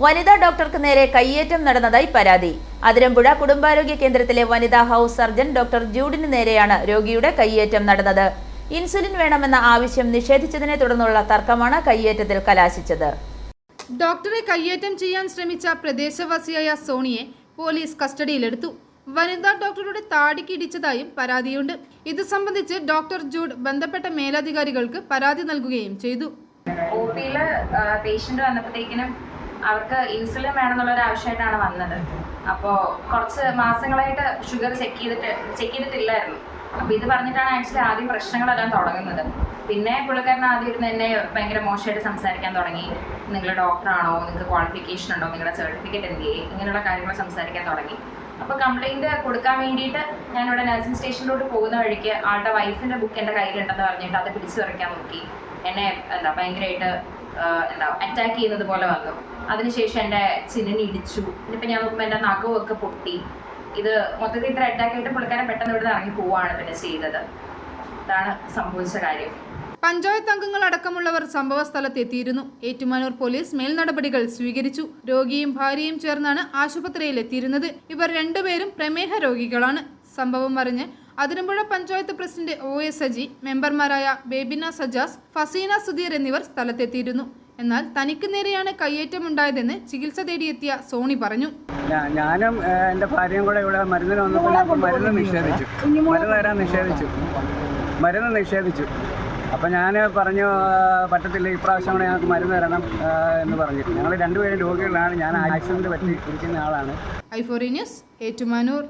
വനിതാ ഡോക്ടർക്ക് നേരെ കയ്യേറ്റം നടന്നതായി പരാതി. അതിരമ്പുഴ കുടുംബാരോഗ്യ കേന്ദ്രത്തിലെ വനിതാ ഹൗസ് സർജൻ ഡോക്ടർ ജൂഡിന് നേരെയാണ് രോഗിയുടെ കയ്യേറ്റം നടന്നത്. ഇൻസുലിൻ വേണമെന്ന ആവശ്യം നിഷേധിച്ചതിനെ തുടർന്നുള്ള തർക്കമാണ് കയ്യേറ്റത്തിൽ കലാശിച്ചത്. ഡോക്ടറെ കയ്യേറ്റം ചെയ്യാൻ ശ്രമിച്ച പ്രദേശവാസിയായ സോണിയെ പോലീസ് കസ്റ്റഡിയിലെടുത്തു. വനിതാ ഡോക്ടറുടെ താടിക്ക് ഇടിച്ചതായും പരാതിയുണ്ട്. ഇത് സംബന്ധിച്ച് ഡോക്ടർ ജൂഡ് ബന്ധപ്പെട്ട മേലധികാരികൾക്ക് പരാതി നൽകുകയും ചെയ്തു. ഒപിയില് പേഷ്യന്റ് വന്നപ്പോഴത്തേക്കിനും അവർക്ക് ഇൻസുലിൻ വേണമെന്നുള്ളൊരു ആവശ്യമായിട്ടാണ് വന്നത്. അപ്പോൾ കുറച്ച് മാസങ്ങളായിട്ട് ഷുഗർ ചെക്ക് ചെയ്തിട്ടില്ലായിരുന്നു. അപ്പോൾ ഇത് പറഞ്ഞിട്ടാണ് ആക്ച്വലി ആദ്യം പ്രശ്നങ്ങളെല്ലാം തുടങ്ങുന്നത്. പിന്നെ പുള്ളിക്കാരൻ ആദ്യം ഇരുന്ന് എന്നെ ഭയങ്കര മോശമായിട്ട് സംസാരിക്കാൻ തുടങ്ങി. നിങ്ങൾ ഡോക്ടറാണോ, നിങ്ങൾക്ക് ക്വാളിഫിക്കേഷൻ ഉണ്ടോ, നിങ്ങളുടെ സർട്ടിഫിക്കറ്റ് എന്ത് ചെയ്യും, ഇങ്ങനെയുള്ള കാര്യങ്ങൾ സംസാരിക്കാൻ തുടങ്ങി. അപ്പോൾ കംപ്ലയിൻറ്റ് കൊടുക്കാൻ വേണ്ടിയിട്ട് ഞാനിവിടെ നഴ്സിംഗ് സ്റ്റേഷനിലോട്ട് പോകുന്ന വഴിക്ക് ആളുടെ വൈഫിൻ്റെ ബുക്ക് എൻ്റെ കയ്യിലുണ്ടെന്ന് പറഞ്ഞിട്ട് അത് പിടിച്ചു പറിക്കാൻ നോക്കി. എന്നെ ഭയങ്കരമായിട്ട് അറ്റാക്ക് ചെയ്യുന്നത് പോലെ വന്നു. അതിനുശേഷം എൻ്റെ ചിന്നിന് ഇടിച്ചു. ഇനിയിപ്പോൾ ഞാൻ നോക്കുമ്പോൾ എൻ്റെ നഖമൊക്കെ പൊട്ടി. ഇത് മൊത്തത്തിൽ ഇത്ര അറ്റാക്ക് ആയിട്ട് പുള്ളിക്കാരൻ പെട്ടെന്ന് ഇവിടെ ഇറങ്ങി പോവുകയാണ് പിന്നെ ചെയ്തത്. ഇതാണ് സംഭവിച്ച കാര്യം. പഞ്ചായത്ത് അംഗങ്ങൾ അടക്കമുള്ളവർ സംഭവ സ്ഥലത്തെത്തിയിരുന്നു. ഏറ്റുമാനൂർ പോലീസ് മേൽ നടപടികൾ സ്വീകരിച്ചു. രോഗിയും ഭാര്യയും ചേർന്നാണ് ആശുപത്രിയിൽ എത്തിയിരുന്നത്. ഇവർ രണ്ടുപേരും പ്രമേഹ രോഗികളാണ്. സംഭവം അറിഞ്ഞ് അതിരമ്പുഴ പഞ്ചായത്ത് പ്രസിഡന്റ് OS സജി, മെമ്പർമാരായ ബേബിന സജാസ്, ഫസീന സുധീർ എന്നിവർ സ്ഥലത്തെത്തിയിരുന്നു. എന്നാൽ തനിക്ക് നേരെയാണ് കയ്യേറ്റമുണ്ടായതെന്ന് ചികിത്സ തേടിയെത്തിയ സോണി പറഞ്ഞു. ഞാനും എൻ്റെ ഭാര്യയും കൂടെ ഇവിടെ മരുന്നിന് വന്നപ്പോൾ മരുന്ന് നിഷേധിച്ചു. അപ്പം ഞാൻ പറഞ്ഞു പറ്റത്തില്ല, ഇപ്രാവശ്യം കൂടെ ഞങ്ങൾക്ക് മരുന്ന് തരണം എന്ന് പറഞ്ഞു. ഞങ്ങൾ രണ്ടുപേരും രോഗികളാണ്. ഞാൻ ആക്സിഡൻറ്റ് പറ്റി ഇരിക്കുന്ന ആളാണ്. i4 news, Ettumanoor.